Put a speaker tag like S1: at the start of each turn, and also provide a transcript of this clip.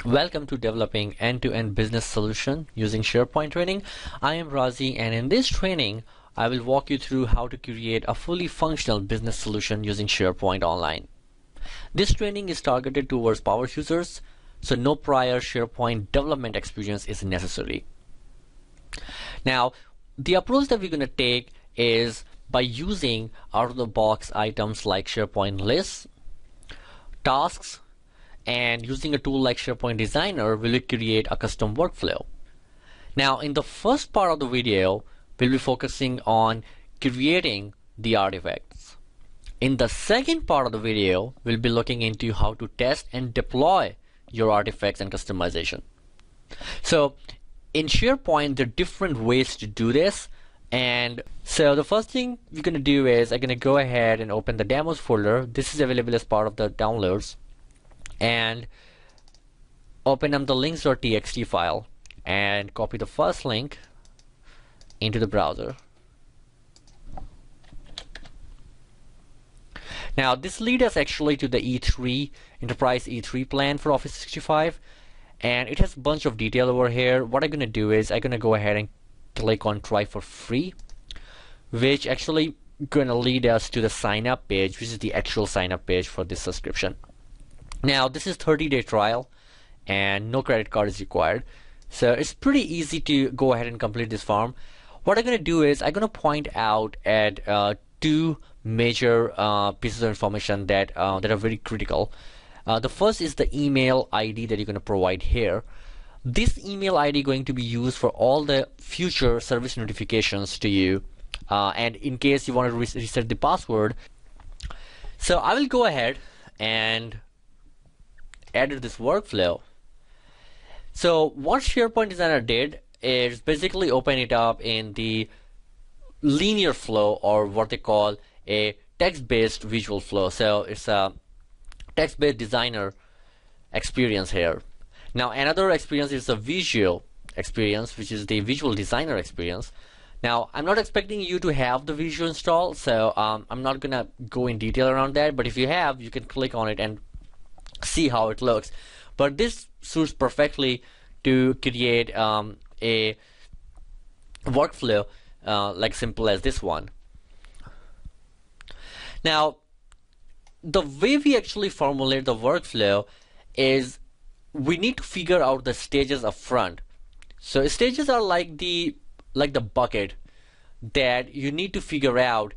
S1: Welcome to developing end-to-end business solution using SharePoint training. I am Razi, and in this training I will walk you through how to create a fully functional business solution using SharePoint Online. This training is targeted towards power users, so no prior SharePoint development experience is necessary. Now, the approach that we're going to take is by using out-of-the-box items like SharePoint lists, tasks, and using a tool like SharePoint Designer, we will create a custom workflow. Now, in the first part of the video, we'll be focusing on creating the artifacts. In the second part of the video, we'll be looking into how to test and deploy your artifacts and customization. So, in SharePoint, there are different ways to do this. And so the first thing we're going to do is I'm going to go ahead and open the demos folder. This is available as part of the downloads. And open up the links.txt file and copy the first link into the browser. Now this leads us actually to the E3 Enterprise E3 plan for Office 365, and it has a bunch of detail over here. What I'm going to do is I'm going to go ahead and click on try for free, which actually going to lead us to the sign up page, which is the actual sign up page for this subscription. Now this is 30-day trial and no credit card is required, so it's pretty easy to go ahead and complete this form. What I'm going to do is I'm going to point out at two major pieces of information that are very critical. The first is the email ID that you're going to provide here. This email ID going to be used for all the future service notifications to you, and in case you want to reset the password. So I will go ahead and added this workflow. So what SharePoint Designer did is basically open it up in the linear flow, or what they call a text-based visual flow. So it's a text-based designer experience here. Now another experience is a visual experience, which is the visual designer experience. Now I'm not expecting you to have the visual installed, so I'm not gonna go in detail around that, but if you have, you can click on it and see how it looks. But this suits perfectly to create a workflow like simple as this one. Now the way we actually formulate the workflow is we need to figure out the stages up front. So stages are like the bucket that you need to figure out